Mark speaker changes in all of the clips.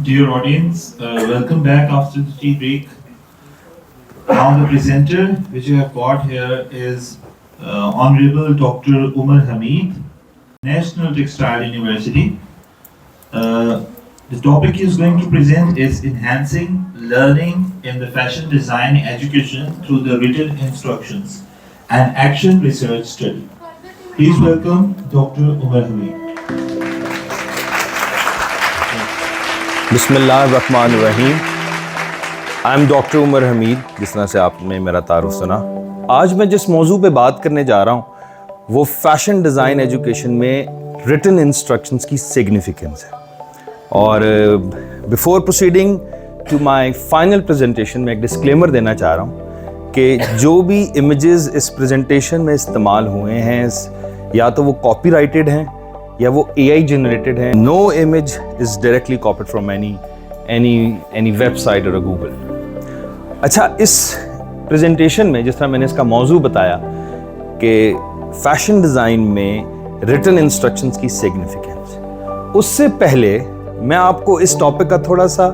Speaker 1: Dear audience, welcome back after the tea break. Now the presenter which you have got here is Honorable Dr. Umar Hamid, National Textile University. The topic he is going to present is enhancing learning in the fashion design education through the written instructions and action research study. Please welcome Dr. Umar Hamid.
Speaker 2: बिस्मिल्लाहिर्रहमानिर्रहीम। I am doctor Umar Hamid. जिस तरह से आपने मेरा तारुफ सुना, आज मैं जिस मौजू पे बात करने जा रहा हूँ वो फैशन डिज़ाइन एजुकेशन में रिटन इंस्ट्रक्शंस की सिग्निफिकेंस है। और before proceeding to my final presentation में एक डिस्क्लेमर देना चाह रहा हूँ कि जो भी इमेजेस इस प्रेजेंटेशन में इस्तेमाल हुए हैं या तो वो कॉपीराइटेड हैं या वो AI जनरेटेड है। No image is directly copied from any website और गूगल। अच्छा, इस प्रेजेंटेशन में जिस तरह मैंने इसका मौजू बताया कि फैशन डिज़ाइन में रिटन इंस्ट्रक्शंस की सिग्निफिकेंस, उससे पहले मैं आपको इस टॉपिक का थोड़ा सा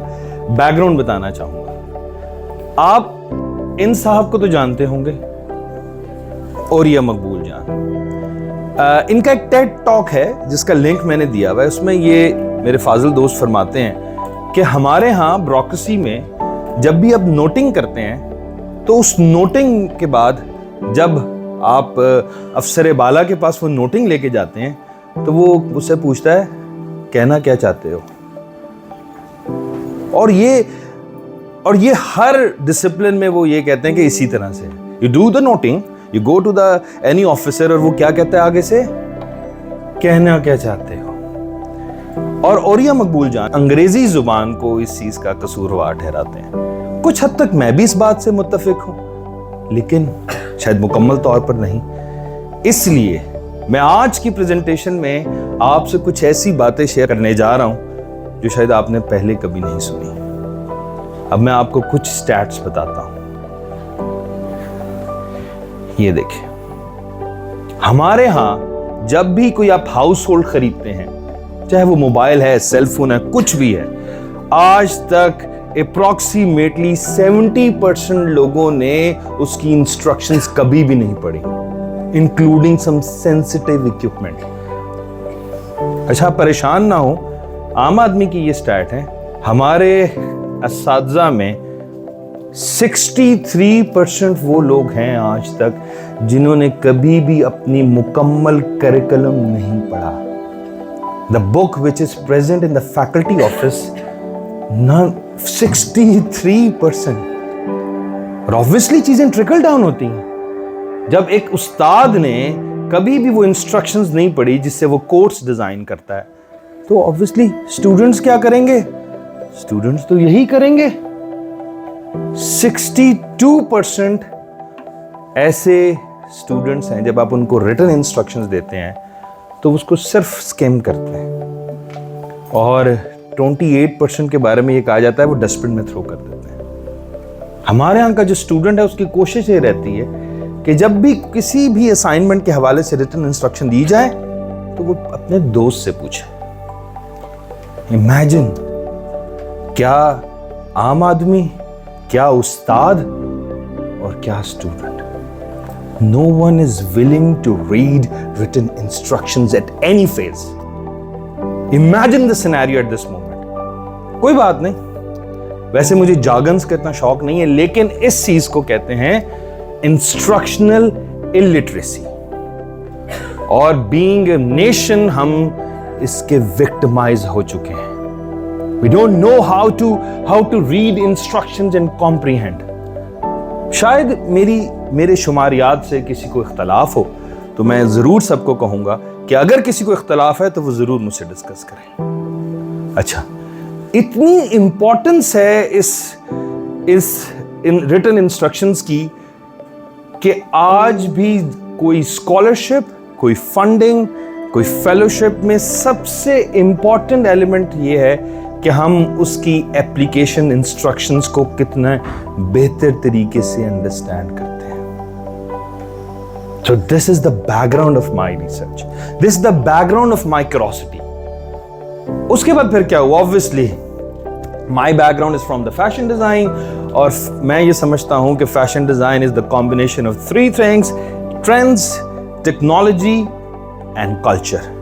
Speaker 2: बैकग्राउंड बताना चाहूँगा। आप इन साहब को तो जानते होंगे, औरिया मकबूल जान। इनका एक टेड टॉक है जिसका लिंक मैंने दिया हुआ है। उसमें ये मेरे फाजिल दोस्त फरमाते हैं कि हमारे यहाँ ब्यूरोक्रेसी में जब भी आप नोटिंग करते हैं तो उस नोटिंग के बाद जब आप अफसर बाला के पास वो नोटिंग लेके जाते हैं तो वो उससे पूछता है कहना क्या चाहते हो। और ये हर डिसिप्लिन में वो ये कहते हैं कि इसी तरह से you do the noting, You go to any officer और वो क्या कहता है आगे से, कहना क्या चाहते हो। और औरिया मकबूल जान अंग्रेजी जुबान को इस चीज का कसूरवार ठहराते हैं। कुछ हद तक मैं भी इस बात से मुत्तफिक हूं, लेकिन शायद मुकम्मल तौर पर नहीं। इसलिए मैं आज की प्रेजेंटेशन में आपसे कुछ ऐसी बातें शेयर करने जा रहा हूं जो शायद आपने पहले कभी नहीं सुनी। अब मैं आपको कुछ स्टैट्स बताता हूं। ये देखिए, हमारे यहां जब भी कोई आप हाउस होल्ड खरीदते हैं, चाहे वो मोबाइल है, सेल फोन है, कुछ भी है, आज तक अप्रॉक्सीमेटली 70% लोगों ने उसकी इंस्ट्रक्शंस कभी भी नहीं पढ़ी, इंक्लूडिंग सम सेंसिटिव इक्विपमेंट। अच्छा, परेशान ना हो, आम आदमी की ये स्टैट है। हमारे असातिज़ा में 63% वो लोग हैं आज तक जिन्होंने कभी भी अपनी मुकम्मल करिकुलम नहीं पढ़ा। The book which is present in the faculty office, 63%। और ऑब्वियसली चीजें ट्रिकल डाउन होती हैं। जब एक उस्ताद ने कभी भी वो इंस्ट्रक्शंस नहीं पढ़ी जिससे वो कोर्स डिजाइन करता है, तो ऑब्वियसली स्टूडेंट्स क्या करेंगे? स्टूडेंट्स तो यही करेंगे। 62% ऐसे स्टूडेंट्स हैं जब आप उनको रिटन इंस्ट्रक्शंस देते हैं तो उसको सिर्फ स्किम करते हैं, और 28% के बारे में ये कहा जाता है वो डस्टबिन में थ्रो कर देते हैं। हमारे यहाँ का जो स्टूडेंट है उसकी कोशिश ये रहती है कि जब भी किसी भी असाइनमेंट के हवाले से रिटन इंस्ट्रक्शन दी जाए तो वो अपने दोस्त से पूछे। इमेजिन, क्या आम आदमी, क्या उस्ताद और क्या student, no one is willing to read written instructions at any phase. Imagine the scenario at this moment. कोई बात नहीं, वैसे मुझे जार्गन्स का इतना शौक नहीं है, लेकिन इस चीज को कहते हैं इंस्ट्रक्शनल इलिटरेसी, और बीइंग ए नेशन हम इसके विक्टिमाइज हो चुके हैं। We don't know how to read instructions and comprehend. शायद मेरे शुमारियात से किसी को इख्तलाफ हो तो मैं जरूर सबको कहूंगा कि अगर किसी को इख्तलाफ है तो वो जरूर मुझसे डिस्कस करें। अच्छा, इतनी इंपॉर्टेंस है इस रिटन इंस्ट्रक्शंस की कि आज भी कोई स्कॉलरशिप, कोई फंडिंग, कोई फेलोशिप में सबसे इंपॉर्टेंट एलिमेंट ये है कि हम उसकी एप्लीकेशन इंस्ट्रक्शंस को कितना बेहतर तरीके से अंडरस्टैंड करते हैं। So this is the background of my research. This is the background of my curiosity. उसके बाद फिर क्या हुआ? Obviously my background is from the fashion design, और मैं ये समझता हूं कि fashion design is the combination of 3 things: trends, technology and culture.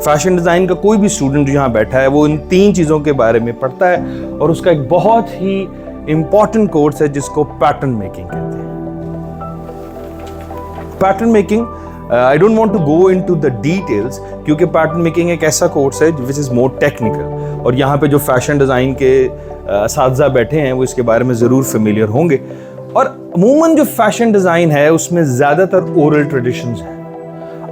Speaker 2: Fashion design का कोई भी स्टूडेंट जो यहाँ बैठा है वो इन 3 चीजों के बारे में पढ़ता है, और उसका एक बहुत ही इंपॉर्टेंट कोर्स है जिसको पैटर्न मेकिंग कहते हैं। Pattern making, I don't want to go into the details, क्योंकि पैटर्न मेकिंग एक ऐसा कोर्स है विच इज मोर टेक्निकल, और यहाँ पे जो फैशन डिजाइन के असातिज़ा बैठे हैं वो इसके बारे में जरूर फेमिलियर होंगे। और अमूमन जो फैशन डिजाइन है उसमें ज्यादातर ओरल ट्रेडिशंस हैं।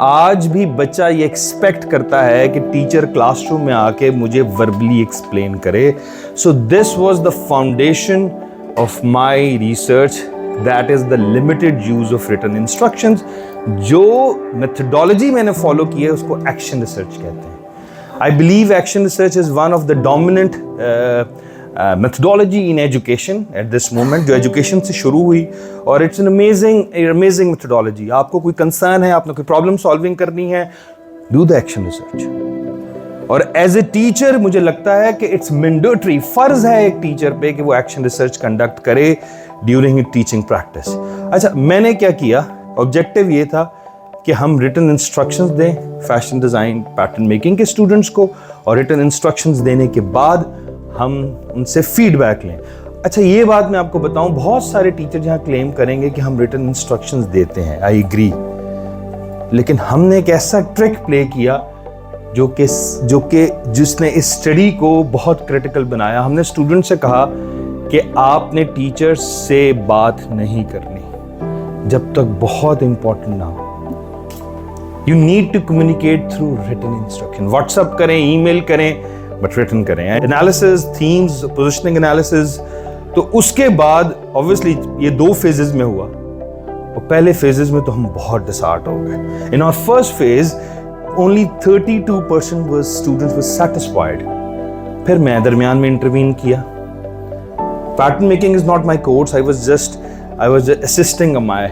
Speaker 2: आज भी बच्चा ये एक्सपेक्ट करता है कि टीचर क्लासरूम में आके मुझे वर्बली एक्सप्लेन करे। So this was the foundation of my research, that is the limited use of written instructions. जो मेथडोलॉजी मैंने फॉलो की है उसको एक्शन रिसर्च कहते हैं। I believe action research is one of the dominant methodology in education at this moment, जो education से शुरू हुई, और इट्स एन अमेजिंग methodology। आपको कोई कंसर्न है, आपने कोई प्रॉब्लम सॉल्विंग करनी है, डू द एक्शन रिसर्च। और एज ए टीचर मुझे लगता है कि इट्स मैंडेटरी, फर्ज है एक टीचर पे कि वो एक्शन रिसर्च कंडक्ट करे ड्यूरिंग टीचिंग प्रैक्टिस। अच्छा, मैंने क्या किया? ऑब्जेक्टिव ये था कि हम रिटन इंस्ट्रक्शंस दें फैशन डिज़ाइन पैटर्न मेकिंग के स्टूडेंट्स को, और रिटन इंस्ट्रक्शंस देने के बाद हम उनसे फीडबैक लें। अच्छा, ये बात मैं आपको बताऊं, बहुत सारे टीचर जहां क्लेम करेंगे कि हम रिटन इंस्ट्रक्शंस देते हैं, आई एग्री, लेकिन हमने एक ऐसा ट्रिक प्ले किया जो कि जिसने इस स्टडी को बहुत क्रिटिकल बनाया। हमने स्टूडेंट से कहा कि आपने टीचर से बात नहीं करनी जब तक बहुत इंपॉर्टेंट ना हो। You need to communicate through written instruction. WhatsApp करें, ईमेल करें, बट रिटन करें। Analysis, themes, positioning analysis. तो उसके बाद ऑब्वियसली ये 2 फेजेस में हुआ, और पहले फेजेस में तो हम बहुत डिसहार्ट हो गए। In our first phase only 32% was students were satisfied। फिर मैं दरमियान में इंटरवीन किया। Pattern making is not my course, I was assisting my.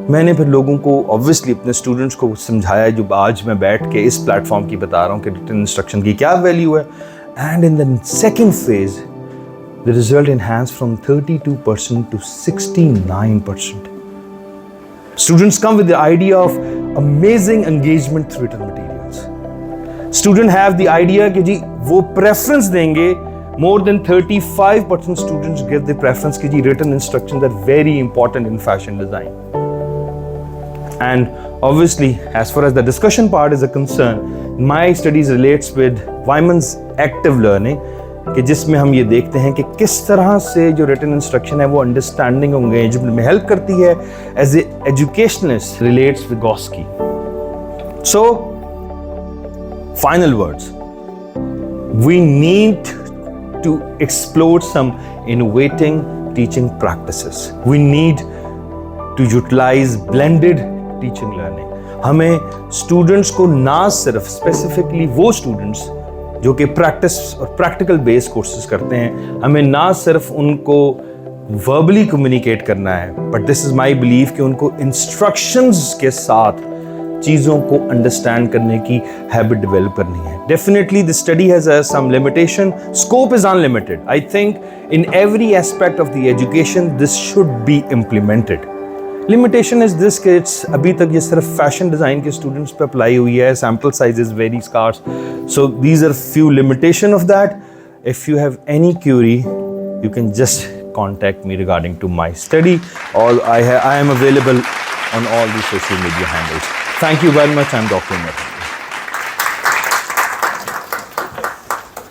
Speaker 2: मैंने फिर लोगों को ऑब्वियसली अपने स्टूडेंट्स को समझाया, जो आज मैं बैठ के इस प्लेटफॉर्म की बता रहा हूँ कि रिटन इंस्ट्रक्शन की क्या वैल्यू है। And in the second phase the result enhance from 32% to 69%। Students come with the idea of amazing engagement through written materials. Students have the idea कि जी वो preference देंगे। More than 35% students give the preference कि जी written instructions are very important in fashion design. And obviously, as far as the discussion part is concerned, my studies relates with Wyman's active learning, कि जिसमें हम ये देखते हैं कि किस तरह से जो रिटन इंस्ट्रक्शन है वो अंडरस्टैंडिंग और एंगेजमेंट में हेल्प करती है। As a educationist relates Vygotsky. So final words, we need to explore some innovating teaching practices. We need to utilise blended teaching learning. हमें स्टूडेंट्स को ना सिर्फ स्पेसिफिकली वो स्टूडेंट्स जो कि प्रैक्टिस और प्रैक्टिकल बेस्ड कोर्सेज करते हैं, हमें ना सिर्फ उनको वर्बली कम्युनिकेट करना है, but this is my belief कि उनको इंस्ट्रक्शंस के साथ चीज़ों को अंडरस्टैंड करने की हैबिट डेवलप करनी है। Definitely this study has some limitation, scope is unlimited. I think in every aspect of the education this should be implemented. Limitation is this कि इट्स अभी तक ये सिर्फ फैशन डिज़ाइन के स्टूडेंट्स पे अप्लाई हुई है, sample size is very scarce, so these are few limitation of that. If you have any query you can just contact me regarding to my study, or I am available on all the social media handles. Thank you very much. I'm Dr. Umar.